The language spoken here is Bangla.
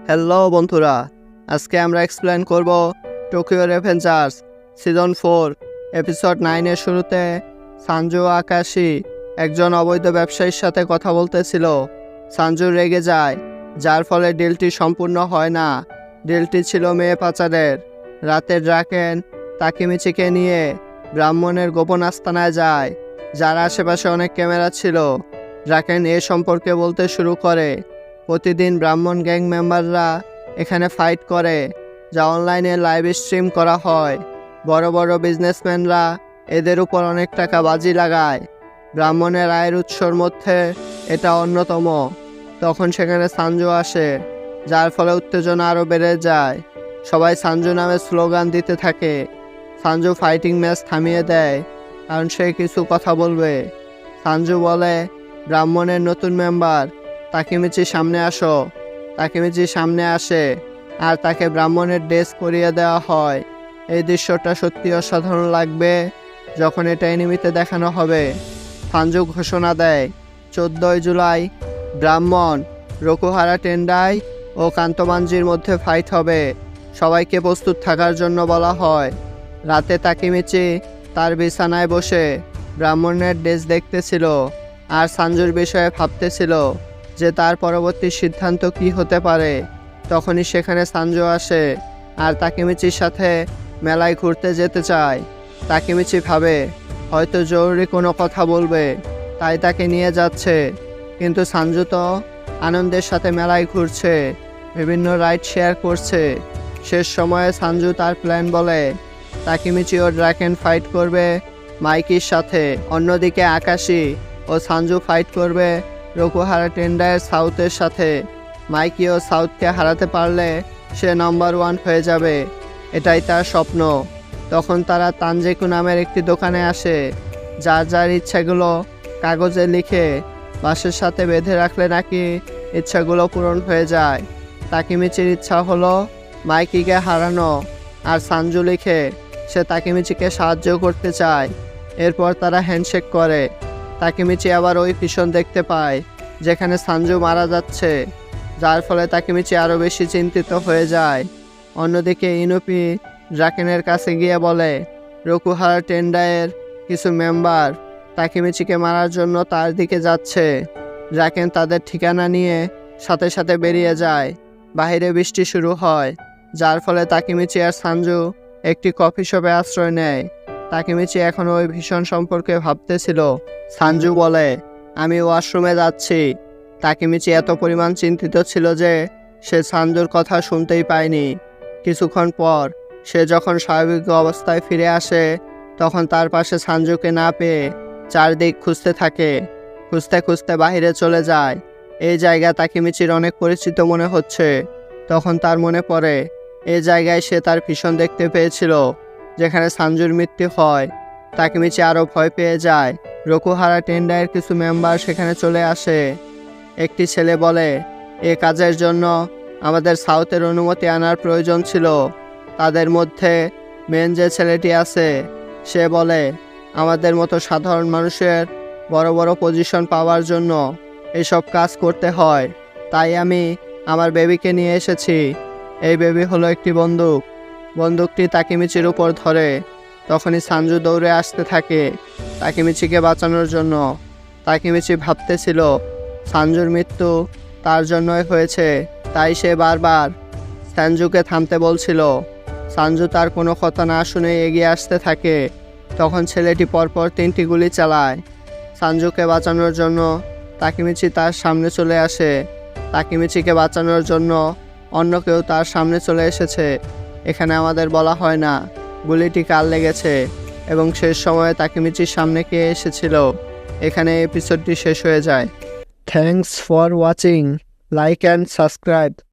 হ্যালো বন্ধুরা, আজকে আমরা এক্সপ্লেন করব টোকিও রেভেঞ্জার্স সিজন 4 এপিসোড 9 এর শুরুতে সানজু আকাশি একজন অবৈধ ব্যবসায়ীর সাথে কথা বলতেছিল। সানজু রেগে যায়, যার ফলে ডিলটি সম্পূর্ণ হয় না। ডিলটি ছিল মেয়ে পাচারের। রাতে ড্রাকেন তাকিমিচিকে নিয়ে ব্রাহ্মণের গোপন আস্তানায় যায়, যার আশেপাশে অনেক ক্যামেরা ছিল। ড্রাকেন এ সম্পর্কে বলতে শুরু করে, প্রতিদিন ব্রাহ্মণ গ্যাং মেম্বাররা এখানে ফাইট করে, যা অনলাইনে লাইভ স্ট্রিম করা হয়। বড় বড় বিজনেসম্যানরা এদের উপর অনেক টাকা বাজি লাগায়। ব্রাহ্মণের আয়ের উৎসর মধ্যে এটা অন্যতম। তখন সেখানে সানজু আসে, যার ফলে উত্তেজনা আরও বেড়ে যায়। সবাই সানজু নামে স্লোগান দিতে থাকে। সানজু ফাইটিং ম্যাচ থামিয়ে দেয়, কারণ সে কিছু কথা বলবে। সানজু বলে, ব্রাহ্মণের নতুন মেম্বার তাকিমিচি সামনে আসো। তাকিমিচি সামনে আসে আর তাকে ব্রাহ্মণের ড্রেস পরিয়ে দেওয়া হয়। এই দৃশ্যটা সত্যি অসাধারণ লাগবে যখন এটা এনিমিতে দেখানো হবে। সানজু ঘোষণা দেয়, 14 জুলাই ব্রাহ্মণ রকুহারা টেন্ডাই ও কান্তমাঞ্জির মধ্যে ফাইট হবে। সবাইকে প্রস্তুত থাকার জন্য বলা হয়। রাতে তাকিমিচি তার বিছানায় বসে ব্রাহ্মণের ড্রেস দেখতেছিল আর সানজুর বিষয়ে ভাবতেছিল যে তার পরবর্তী সিদ্ধান্ত কি হতে পারে। তখনই সেখানে সানজু আসে আর তাকিমিচির সাথে মেলায় ঘুরতে যেতে চায়। তাকিমিচি ভাবে হয়তো জরুরি কোনো কথা বলবে, তাই তাকে নিয়ে যাচ্ছে। কিন্তু সানজু তো আনন্দের সাথে মেলায় ঘুরছে, বিভিন্ন রাইড শেয়ার করছে। শেষ সময়ে সানজু তার প্ল্যান বলে। তাকিমিচি ও ড্রাকেন ফাইট করবে মাইকির সাথে। অন্যদিকে আকাশি ও সানজু ফাইট করবে রকুহারা টেন্ডাইয়ের সাউথের সাথে। মাইকি ও সাউথকে হারাতে পারলে সে নাম্বার 1 হয়ে যাবে, এটাই তার স্বপ্ন। তখন তারা তানজেকু নামের একটি দোকানে আসে। যার যার ইচ্ছাগুলো কাগজে লিখে বাঁশের সাথে বেঁধে রাখলে নাকি ইচ্ছাগুলো পূরণ হয়ে যায়। তাকিমিচির ইচ্ছা হলো মাইকিকে হারানো, আর সানজু লিখে সে তাকিমিচিকে সাহায্য করতে চায়। এরপর তারা হ্যান্ডশেক করে। তাকিমিচি আবার ওই ভীষণ দেখতে পায় যেখানে সানজু মারা যাচ্ছে, যার ফলে তাকিমিচি আরও বেশি চিন্তিত হয়ে যায়। অন্যদিকে ইনুপি ড্রাকেনের কাছে গিয়ে বলে, রকুহারা টেন্ডাইয়ের কিছু মেম্বার তাকিমিচিকে মারার জন্য তার দিকে যাচ্ছে। ড্রাকেন তাদের ঠিকানা নিয়ে সাথে সাথে বেরিয়ে যায়। বাইরে বৃষ্টি শুরু হয়, যার ফলে তাকিমিচি আর সানজু একটি কফি শপে আশ্রয় নেয়। তাকিমিচি এখন ওই ভীষণ সম্পর্কে ভাবতেছিল। সানজু বলে, আমি ওয়াশরুমে যাচ্ছি। তাকিমিচি এত পরিমাণ চিন্তিত ছিল যে সে সানজুর কথা শুনতেই পায়নি। কিছুক্ষণ পর সে যখন স্বাভাবিক অবস্থায় ফিরে আসে, তখন তার পাশে সানজুকে না পেয়ে চারদিক খুঁজতে থাকে। খুঁজতে খুঁজতে বাহিরে চলে যায়। এই জায়গা তাকিমিচির অনেক পরিচিত মনে হচ্ছে। তখন তার মনে পড়ে এই জায়গায় সে তার ভীষণ দেখতে পেয়েছিল, যেখানে সানজুর মৃত্যু হয়। তাকিমিচি আরও ভয় পেয়ে যায়। রকুহারা টেন্ডাইয়ের কিছু মেম্বার সেখানে চলে আসে। একটি ছেলে বলে, এ কাজের জন্য আমাদের সাউথের অনুমতি আনার প্রয়োজন ছিল। তাদের মধ্যে মেন যে ছেলেটি আছে সে বলে, আমাদের মতো সাধারণ মানুষের বড় বড় পজিশন পাওয়ার জন্য এসব কাজ করতে হয়। তাই আমি আমার বেবিকে নিয়ে এসেছি। এই বেবি হলো একটি বন্দুক। বন্দুকটি তাকিমিচির উপর ধরে। তখনই সানজু দৌড়ে আসতে থাকে তাকিমিচিকে বাঁচানোর জন্য। তাকিমিচি ভাবতেছিল সানজুর মৃত্যু তার জন্যই হয়েছে, তাই সে বারবার সানজুকে থামতে বলছিল। সানজু তার কোনো কথা না শুনে এগিয়ে আসতে থাকে। তখন ছেলেটি পরপর 3টি গুলি চালায়। সানজুকে বাঁচানোর জন্য তাকিমিচি তার সামনে চলে আসে। তাকিমিচিকে বাঁচানোর জন্য অন্য কেউ তার সামনে চলে এসেছে। এখানে আমাদের বলা হয় না গুলিটি কার লেগেছে এবং শেষ সময়ে তাকিমিচির সামনে কে এসেছিল। এখানে এপিসোডটি শেষ হয়ে যায়। Thanks for watching. Like and subscribe.